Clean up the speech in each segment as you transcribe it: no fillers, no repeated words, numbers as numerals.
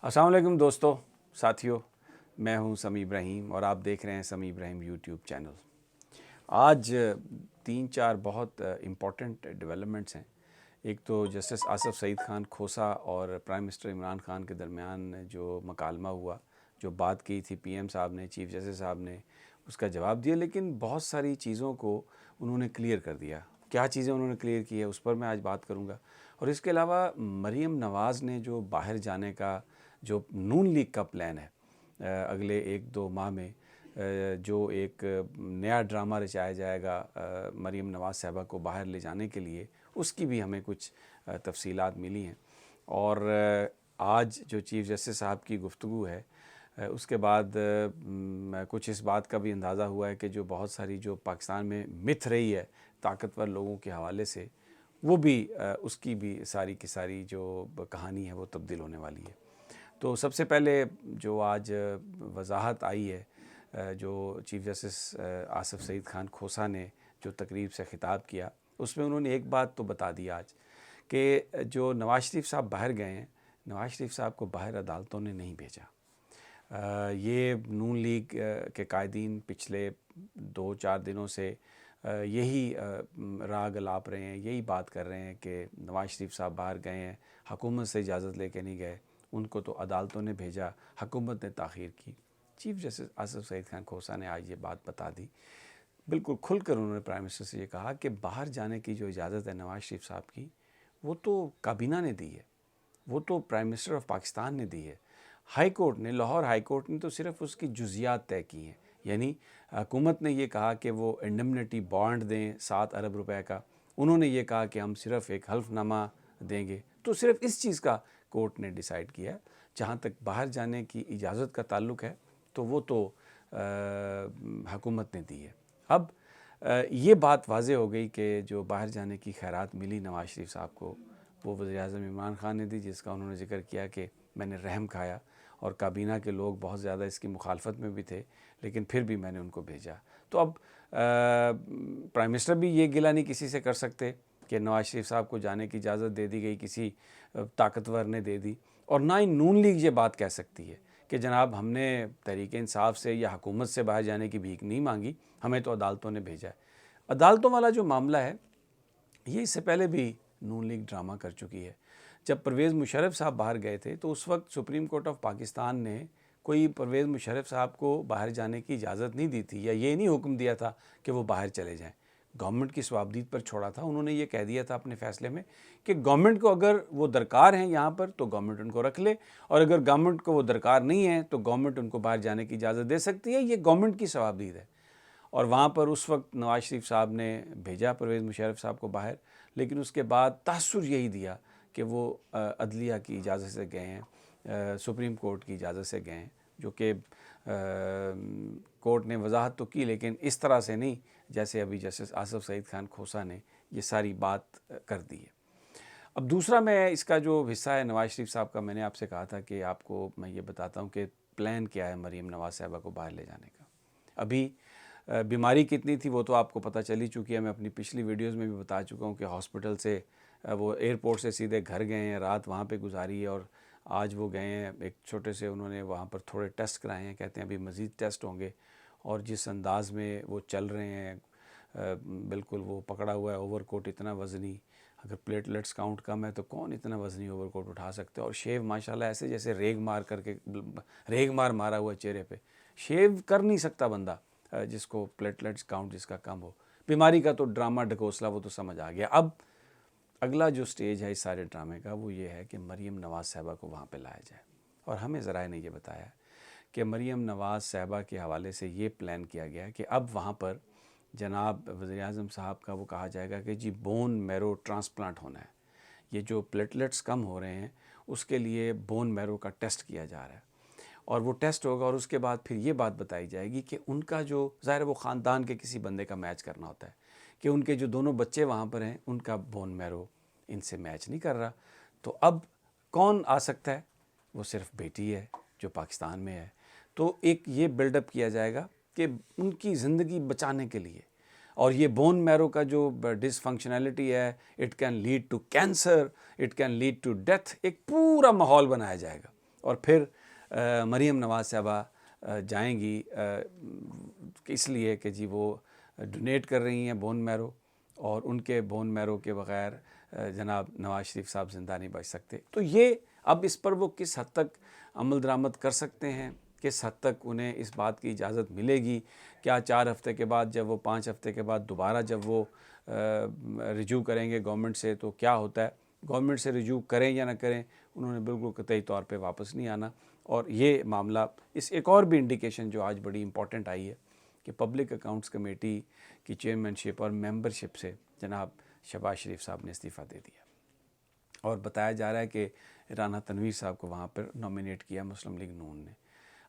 السلام علیکم دوستو ساتھیوں، میں ہوں سمی ابراہیم اور آپ دیکھ رہے ہیں سمی ابراہیم یوٹیوب چینل۔ آج 3-4 بہت امپورٹنٹ ڈیولپمنٹس ہیں۔ ایک تو جسٹس آصف سعید خان کھوسا اور پرائم منسٹر عمران خان کے درمیان جو مکالمہ ہوا، جو بات کی تھی پی ایم صاحب نے، چیف جسٹس صاحب نے اس کا جواب دیا، لیکن بہت ساری چیزوں کو انہوں نے کلیئر کر دیا۔ کیا چیزیں انہوں نے کلیئر کی ہے اس پر میں آج بات کروں گا۔ اور اس کے علاوہ مریم نواز نے جو باہر جانے کا جو نون لیگ کا پلان ہے اگلے 1-2 ماہ میں، جو ایک نیا ڈرامہ رچایا جائے گا مریم نواز صاحبہ کو باہر لے جانے کے لیے، اس کی بھی ہمیں کچھ تفصیلات ملی ہیں۔ اور آج جو چیف جسٹس صاحب کی گفتگو ہے اس کے بعد کچھ اس بات کا بھی اندازہ ہوا ہے کہ جو بہت ساری جو پاکستان میں متھ رہی ہے طاقتور لوگوں کے حوالے سے، وہ بھی اس کی بھی ساری کی ساری جو کہانی ہے وہ تبدیل ہونے والی ہے۔ تو سب سے پہلے جو آج وضاحت آئی ہے، جو چیف جسٹس آصف سعید خان کھوسا نے جو تقریب سے خطاب کیا، اس میں انہوں نے ایک بات تو بتا دی آج کہ جو نواز شریف صاحب باہر گئے ہیں، نواز شریف صاحب کو باہر عدالتوں نے نہیں بھیجا۔ یہ نون لیگ کے قائدین پچھلے 2-4 دنوں سے یہی راگ الاپ رہے ہیں، یہی بات کر رہے ہیں کہ نواز شریف صاحب باہر گئے ہیں، حکومت سے اجازت لے کے نہیں گئے، ان کو تو عدالتوں نے بھیجا، حکومت نے تاخیر کی۔ چیف جسٹس آصف سعید خان کھوسا نے آج یہ بات بتا دی، بالکل کھل کر انہوں نے پرائم منسٹر سے یہ کہا کہ باہر جانے کی جو اجازت ہے نواز شریف صاحب کی، وہ تو کابینہ نے دی ہے، وہ تو پرائم منسٹر آف پاکستان نے دی ہے۔ ہائی کورٹ نے، لاہور ہائی کورٹ نے تو صرف اس کی جزیات طے کی ہیں، یعنی حکومت نے یہ کہا کہ وہ انڈمنٹی بانڈ دیں 7 ارب روپے کا، انہوں نے یہ کہا کہ ہم صرف ایک حلف نامہ دیں گے، تو صرف اس چیز کا کورٹ نے ڈیسائیڈ کیا ہے۔ جہاں تک باہر جانے کی اجازت کا تعلق ہے تو وہ تو حکومت نے دی ہے۔ اب یہ بات واضح ہو گئی کہ جو باہر جانے کی خیرات ملی نواز شریف صاحب کو، وہ وزیر اعظم عمران خان نے دی، جس کا انہوں نے ذکر کیا کہ میں نے رحم کھایا اور کابینہ کے لوگ بہت زیادہ اس کی مخالفت میں بھی تھے، لیکن پھر بھی میں نے ان کو بھیجا۔ تو اب پرائم منسٹر بھی یہ گلہ نہیں کسی سے کر سکتے کہ نواز شریف صاحب کو جانے کی اجازت دے دی گئی، کسی طاقتور نے دے دی، اور نہ ہی نون لیگ یہ بات کہہ سکتی ہے کہ جناب ہم نے تحریک انصاف سے یا حکومت سے باہر جانے کی بھیک نہیں مانگی، ہمیں تو عدالتوں نے بھیجا ہے۔ عدالتوں والا جو معاملہ ہے یہ اس سے پہلے بھی نون لیگ ڈرامہ کر چکی ہے۔ جب پرویز مشرف صاحب باہر گئے تھے تو اس وقت سپریم کورٹ آف پاکستان نے کوئی پرویز مشرف صاحب کو باہر جانے کی اجازت نہیں دی تھی، یا یہ نہیں حکم دیا تھا کہ وہ باہر چلے جائیں، گورنمنٹ کی صوابدید پر چھوڑا تھا۔ انہوں نے یہ کہہ دیا تھا اپنے فیصلے میں کہ گورنمنٹ کو اگر وہ درکار ہیں یہاں پر تو گورنمنٹ ان کو رکھ لے، اور اگر گورنمنٹ کو وہ درکار نہیں ہے تو گورنمنٹ ان کو باہر جانے کی اجازت دے سکتی ہے، یہ گورنمنٹ کی صوابدید ہے۔ اور وہاں پر اس وقت نواز شریف صاحب نے بھیجا پرویز مشرف صاحب کو باہر، لیکن اس کے بعد تاثر یہی دیا کہ وہ عدلیہ کی اجازت سے گئے ہیں، سپریم کورٹ کی اجازت سے گئے ہیں، جو کہ کورٹ نے وضاحت تو کی لیکن اس طرح سے نہیں جیسے ابھی جسٹس آصف سعید خان کھوسا نے یہ ساری بات کر دی ہے۔ اب دوسرا میں اس کا جو حصہ ہے نواز شریف صاحب کا، میں نے آپ سے کہا تھا کہ آپ کو میں یہ بتاتا ہوں کہ پلان کیا ہے مریم نواز صاحبہ کو باہر لے جانے کا۔ ابھی بیماری کتنی تھی وہ تو آپ کو پتہ چل ہی چکی ہے، میں اپنی پچھلی ویڈیوز میں بھی بتا چکا ہوں کہ ہاسپٹل سے وہ ایئرپورٹ سے سیدھے گھر گئے ہیں، رات وہاں پہ گزاری ہے، اور آج وہ گئے ہیں ایک چھوٹے سے، انہوں نے وہاں پر تھوڑے ٹیسٹ کرائے ہیں، کہتے ہیں ابھی مزید ٹیسٹ ہوں گے، اور جس انداز میں وہ چل رہے ہیں بالکل وہ پکڑا ہوا ہے اوور کوٹ اتنا وزنی، اگر پلیٹلیٹس کاؤنٹ کم ہے تو کون اتنا وزنی اوور کوٹ اٹھا سکتے ہیں، اور شیو ماشاءاللہ ایسے جیسے ریگ مار مارا ہوا ہے چہرے پہ، شیو کر نہیں سکتا بندہ جس کو پلیٹلیٹس کاؤنٹ جس کا کم ہو۔ بیماری کا تو ڈرامہ ڈھکوسلا وہ تو سمجھ آ گیا۔ اب اگلا جو سٹیج ہے اس سارے ڈرامے کا وہ یہ ہے کہ مریم نواز صاحبہ کو وہاں پہ لایا جائے، اور ہمیں ذرائع نے یہ بتایا کہ مریم نواز صاحبہ کے حوالے سے یہ پلان کیا گیا کہ اب وہاں پر جناب وزیر اعظم صاحب کا وہ کہا جائے گا کہ جی بون میرو ٹرانسپلانٹ ہونا ہے، یہ جو پلیٹلیٹس کم ہو رہے ہیں اس کے لیے بون میرو کا ٹیسٹ کیا جا رہا ہے، اور وہ ٹیسٹ ہوگا، اور اس کے بعد پھر یہ بات بتائی جائے گی کہ ان کا جو ظاہر وہ خاندان کے کسی بندے کا میچ کرنا ہوتا ہے کہ ان کے جو دونوں بچے وہاں پر ہیں ان کا بون میرو ان سے میچ نہیں کر رہا، تو اب کون آ سکتا ہے؟ وہ صرف بیٹی ہے جو پاکستان میں ہے۔ تو ایک یہ بلڈ اپ کیا جائے گا کہ ان کی زندگی بچانے کے لیے، اور یہ بون میرو کا جو ڈس فنکشنالٹی ہے، it can lead to cancer, it can lead to death, ایک پورا ماحول بنایا جائے گا اور پھر مریم نواز صاحبہ جائیں گی اس لیے کہ جی وہ ڈونیٹ کر رہی ہیں بون میرو، اور ان کے بون میرو کے بغیر جناب نواز شریف صاحب زندہ نہیں بچ سکتے. تو یہ اب اس پر وہ کس حد تک عمل درآمد کر سکتے ہیں، کس حد تک انہیں اس بات کی اجازت ملے گی، کیا 4 ہفتے کے بعد جب وہ 5 ہفتے کے بعد دوبارہ جب وہ رجوع کریں گے گورنمنٹ سے تو کیا ہوتا ہے. گورنمنٹ سے رجوع کریں یا نہ کریں، انہوں نے بالکل قطعی طور پہ واپس نہیں آنا. اور یہ معاملہ اس ایک اور بھی انڈیکیشن جو آج بڑی امپورٹنٹ آئی ہے کہ پبلک اکاؤنٹس کمیٹی کی چیئرمین شپ اور ممبرشپ سے جناب شہباز شریف صاحب نے استعفیٰ دے دیا، اور بتایا جا رہا ہے کہ رانا تنویر صاحب کو وہاں پر نامینیٹ کیا مسلم لیگ نون نے.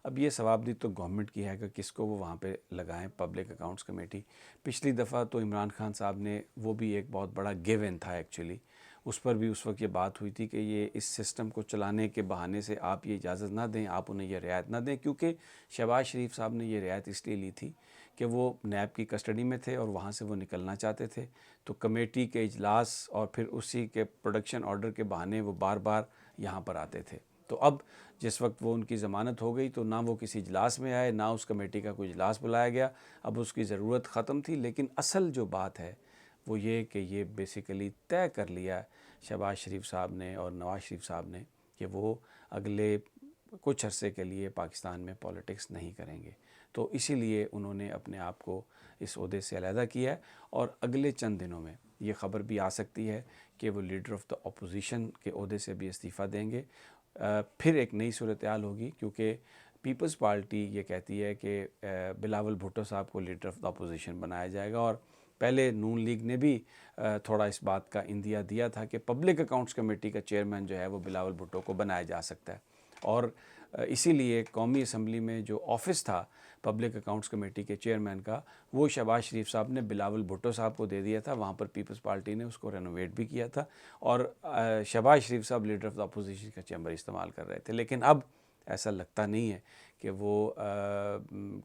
اب یہ ثوابدید تو گورنمنٹ کی ہے کہ کس کو وہ وہاں پہ لگائیں پبلک اکاؤنٹس کمیٹی. پچھلی دفعہ تو عمران خان صاحب نے، وہ بھی ایک بہت بڑا گیو ان تھا ایکچولی، اس پر بھی اس وقت یہ بات ہوئی تھی کہ یہ اس سسٹم کو چلانے کے بہانے سے آپ یہ اجازت نہ دیں، آپ انہیں یہ رعایت نہ دیں، کیونکہ شہباز شریف صاحب نے یہ رعایت اس لیے لی تھی کہ وہ نیب کی کسٹڈی میں تھے اور وہاں سے وہ نکلنا چاہتے تھے. تو کمیٹی کے اجلاس اور پھر اسی کے پروڈکشن آرڈر کے بہانے وہ بار بار یہاں پر آتے تھے. تو اب جس وقت وہ ان کی ضمانت ہو گئی تو نہ وہ کسی اجلاس میں آئے، نہ اس کمیٹی کا کوئی اجلاس بلایا گیا. اب اس کی ضرورت ختم تھی. لیکن اصل جو بات ہے وہ یہ کہ یہ بیسیکلی طے کر لیا شہباز شریف صاحب نے اور نواز شریف صاحب نے کہ وہ اگلے کچھ عرصے کے لیے پاکستان میں پولیٹکس نہیں کریں گے. تو اسی لیے انہوں نے اپنے آپ کو اس عہدے سے علیحدہ کیا ہے، اور اگلے چند دنوں میں یہ خبر بھی آ سکتی ہے کہ وہ لیڈر آف دا اپوزیشن کے عہدے سے بھی استعفیٰ دیں گے. پھر ایک نئی صورتحال ہوگی، کیونکہ پیپلز پارٹی یہ کہتی ہے کہ بلاول بھٹو صاحب کو لیڈر آف دا اپوزیشن بنایا جائے گا، اور پہلے نون لیگ نے بھی تھوڑا اس بات کا اندیا دیا تھا کہ پبلک اکاؤنٹس کمیٹی کا چیئرمین جو ہے وہ بلاول بھٹو کو بنایا جا سکتا ہے. اور اسی لیے قومی اسمبلی میں جو آفس تھا پبلک اکاؤنٹس کمیٹی کے چیئرمین کا، وہ شہباز شریف صاحب نے بلاول بھٹو صاحب کو دے دیا تھا. وہاں پر پیپلز پارٹی نے اس کو رینوویٹ بھی کیا تھا، اور شہباز شریف صاحب لیڈر آف دا اپوزیشن کا چیمبر استعمال کر رہے تھے. لیکن اب ایسا لگتا نہیں ہے کہ وہ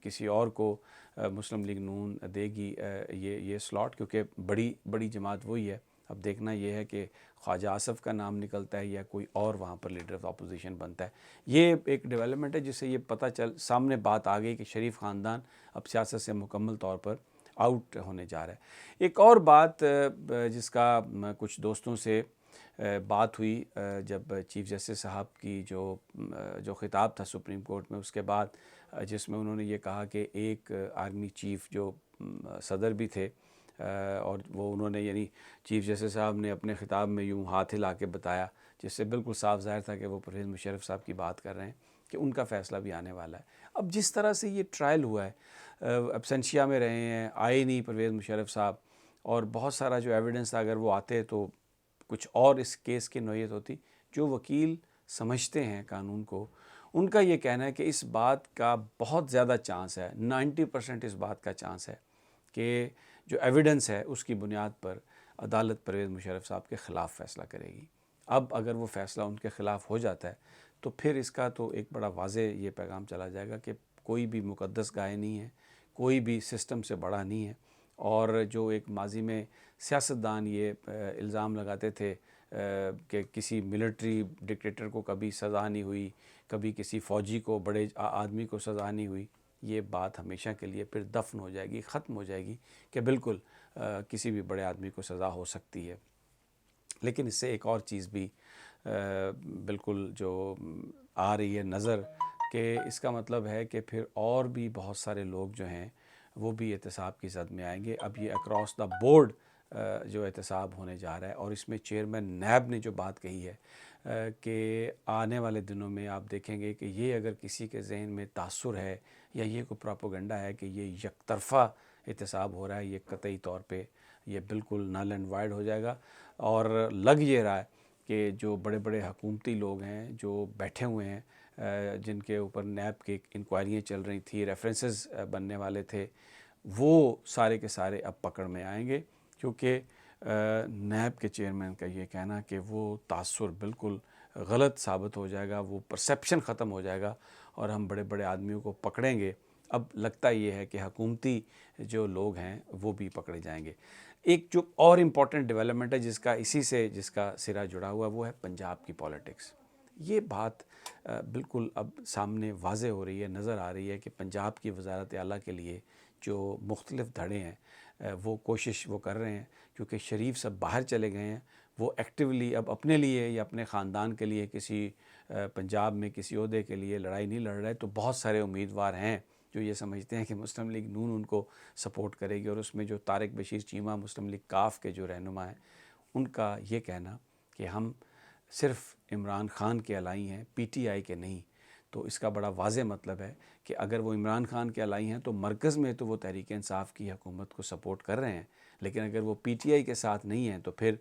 کسی اور کو مسلم لیگ نون دے گی یہ سلاٹ، کیونکہ بڑی جماعت وہی ہے. اب دیکھنا یہ ہے کہ خواجہ آصف کا نام نکلتا ہے یا کوئی اور وہاں پر لیڈر آف اپوزیشن بنتا ہے. یہ ایک ڈیولپمنٹ ہے جس سے یہ پتہ سامنے بات آ گئی کہ شریف خاندان اب سیاست سے مکمل طور پر آؤٹ ہونے جا رہا ہے. ایک اور بات جس کا کچھ دوستوں سے بات ہوئی جب چیف جسٹس صاحب کی جو خطاب تھا سپریم کورٹ میں، اس کے بعد جس میں انہوں نے یہ کہا کہ ایک آرمی چیف جو صدر بھی تھے، اور وہ انہوں نے یعنی چیف جسٹس صاحب نے اپنے خطاب میں یوں ہاتھ ہلا کے بتایا، جس سے بالکل صاف ظاہر تھا کہ وہ پرویز مشرف صاحب کی بات کر رہے ہیں کہ ان کا فیصلہ بھی آنے والا ہے. اب جس طرح سے یہ ٹرائل ہوا ہے، ابسنشیا میں رہے ہیں، آئے نہیں پرویز مشرف صاحب، اور بہت سارا جو ایویڈنس تھا اگر وہ آتے تو کچھ اور اس کیس کی نوعیت ہوتی. جو وکیل سمجھتے ہیں قانون کو، ان کا یہ کہنا ہے کہ اس بات کا بہت زیادہ چانس ہے، 90% اس بات کا چانس ہے کہ جو ایویڈنس ہے اس کی بنیاد پر عدالت پرویز مشرف صاحب کے خلاف فیصلہ کرے گی. اب اگر وہ فیصلہ ان کے خلاف ہو جاتا ہے تو پھر اس کا تو ایک بڑا واضح یہ پیغام چلا جائے گا کہ کوئی بھی مقدس گائے نہیں ہے، کوئی بھی سسٹم سے بڑا نہیں ہے. اور جو ایک ماضی میں سیاستدان یہ الزام لگاتے تھے کہ کسی ملٹری ڈکٹیٹر کو کبھی سزا نہیں ہوئی، کبھی کسی فوجی کو، بڑے آدمی کو سزا نہیں ہوئی، یہ بات ہمیشہ کے لیے پھر دفن ہو جائے گی، ختم ہو جائے گی کہ بالکل کسی بھی بڑے آدمی کو سزا ہو سکتی ہے. لیکن اس سے ایک اور چیز بھی بالکل جو آ رہی ہے نظر، کہ اس کا مطلب ہے کہ پھر اور بھی بہت سارے لوگ جو ہیں وہ بھی احتساب کی زد میں آئیں گے. اب یہ اکراس دا بورڈ جو احتساب ہونے جا رہا ہے، اور اس میں چیئرمین نیب نے جو بات کہی ہے کہ آنے والے دنوں میں آپ دیکھیں گے کہ یہ اگر کسی کے ذہن میں تاثر ہے یا یہ کوئی پراپوگنڈا ہے کہ یہ یک طرفہ احتساب ہو رہا ہے، یہ قطعی طور پہ یہ بالکل نل اینڈ وائڈ ہو جائے گا. اور لگ یہ رہا ہے کہ جو بڑے بڑے حکومتی لوگ ہیں جو بیٹھے ہوئے ہیں، جن کے اوپر نیب کی انکوائریاں چل رہی تھی، ریفرنسز بننے والے تھے، وہ سارے کے سارے اب پکڑ میں آئیں گے، کیونکہ نیب کے چیئرمین کا یہ کہنا کہ وہ تاثر بالکل غلط ثابت ہو جائے گا، وہ پرسیپشن ختم ہو جائے گا اور ہم بڑے بڑے آدمیوں کو پکڑیں گے. اب لگتا یہ ہے کہ حکومتی جو لوگ ہیں وہ بھی پکڑے جائیں گے. ایک جو اور امپورٹنٹ ڈیولپمنٹ ہے جس کا سرا جڑا ہوا ہے وہ ہے پنجاب کی پولیٹکس. یہ بات بالکل اب سامنے واضح ہو رہی ہے، نظر آ رہی ہے کہ پنجاب کی وزارت اعلیٰ کے لیے جو مختلف دھڑے ہیں وہ کوشش وہ کر رہے ہیں، کیونکہ شریف صاحب باہر چلے گئے ہیں، وہ ایکٹیولی اب اپنے لیے یا اپنے خاندان کے لیے کسی پنجاب میں کسی عہدے کے لیے لڑائی نہیں لڑ رہے. تو بہت سارے امیدوار ہیں جو یہ سمجھتے ہیں کہ مسلم لیگ نون ان کو سپورٹ کرے گی، اور اس میں جو طارق بشیر چیمہ مسلم لیگ کاف کے جو رہنما ہیں ان کا یہ کہنا کہ ہم صرف عمران خان کے الائی ہیں، پی ٹی آئی کے نہیں. تو اس کا بڑا واضح مطلب ہے کہ اگر وہ عمران خان کے الائی ہیں تو مرکز میں تو وہ تحریک انصاف کی حکومت کو سپورٹ کر رہے ہیں، لیکن اگر وہ پی ٹی آئی کے ساتھ نہیں ہیں تو پھر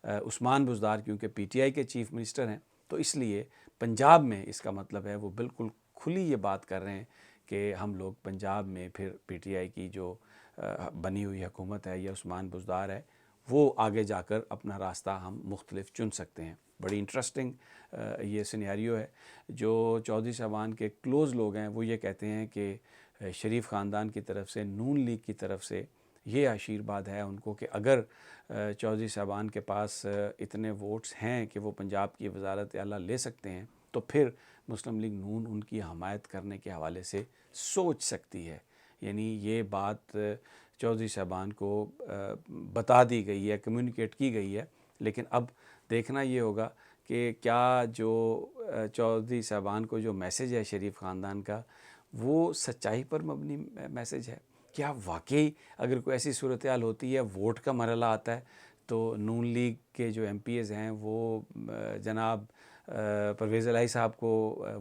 عثمان بزدار کیونکہ پی ٹی آئی کے چیف منسٹر ہیں، تو اس لیے پنجاب میں اس کا مطلب ہے وہ بالکل کھلی یہ بات کر رہے ہیں کہ ہم لوگ پنجاب میں پھر پی ٹی آئی کی جو بنی ہوئی حکومت ہے یا عثمان بزدار ہے وہ آگے جا کر اپنا راستہ ہم مختلف چن سکتے ہیں. بڑی انٹرسٹنگ یہ سینیریو ہے. جو چودھری صاحبان کے کلوز لوگ ہیں وہ یہ کہتے ہیں کہ شریف خاندان کی طرف سے، نون لیگ کی طرف سے یہ آشیرواد ہے ان کو کہ اگر چودھری صاحبان کے پاس اتنے ووٹس ہیں کہ وہ پنجاب کی وزارت اعلیٰ لے سکتے ہیں تو پھر مسلم لیگ نون ان کی حمایت کرنے کے حوالے سے سوچ سکتی ہے. یعنی یہ بات چودھری صاحبان کو بتا دی گئی ہے، کمیونیکیٹ کی گئی ہے، لیکن اب دیکھنا یہ ہوگا کہ کیا جو چودھری صاحبان کو جو میسج ہے شریف خاندان کا وہ سچائی پر مبنی میسج ہے. کیا واقعی اگر کوئی ایسی صورتحال ہوتی ہے، ووٹ کا مرحلہ آتا ہے تو نون لیگ کے جو ایم پی ایز ہیں وہ جناب پرویز الہی صاحب کو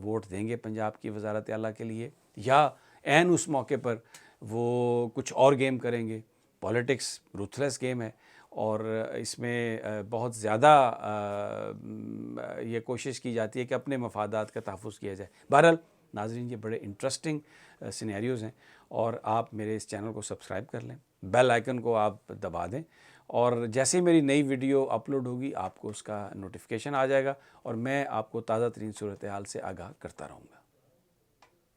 ووٹ دیں گے پنجاب کی وزارت اعلیٰ کے لیے، یا عین اس موقع پر وہ کچھ اور گیم کریں گے؟ پولیٹکس رuthless گیم ہے اور اس میں بہت زیادہ یہ کوشش کی جاتی ہے کہ اپنے مفادات کا تحفظ کیا جائے. بہرحال ناظرین، یہ بڑے انٹرسٹنگ سینیریوز ہیں اور آپ میرے اس چینل کو سبسکرائب کر لیں، بیل آئیکن کو آپ دبا دیں، اور جیسے ہی میری نئی ویڈیو اپلوڈ ہوگی آپ کو اس کا نوٹیفیکیشن آ جائے گا اور میں آپ کو تازہ ترین صورتحال سے آگاہ کرتا رہوں گا.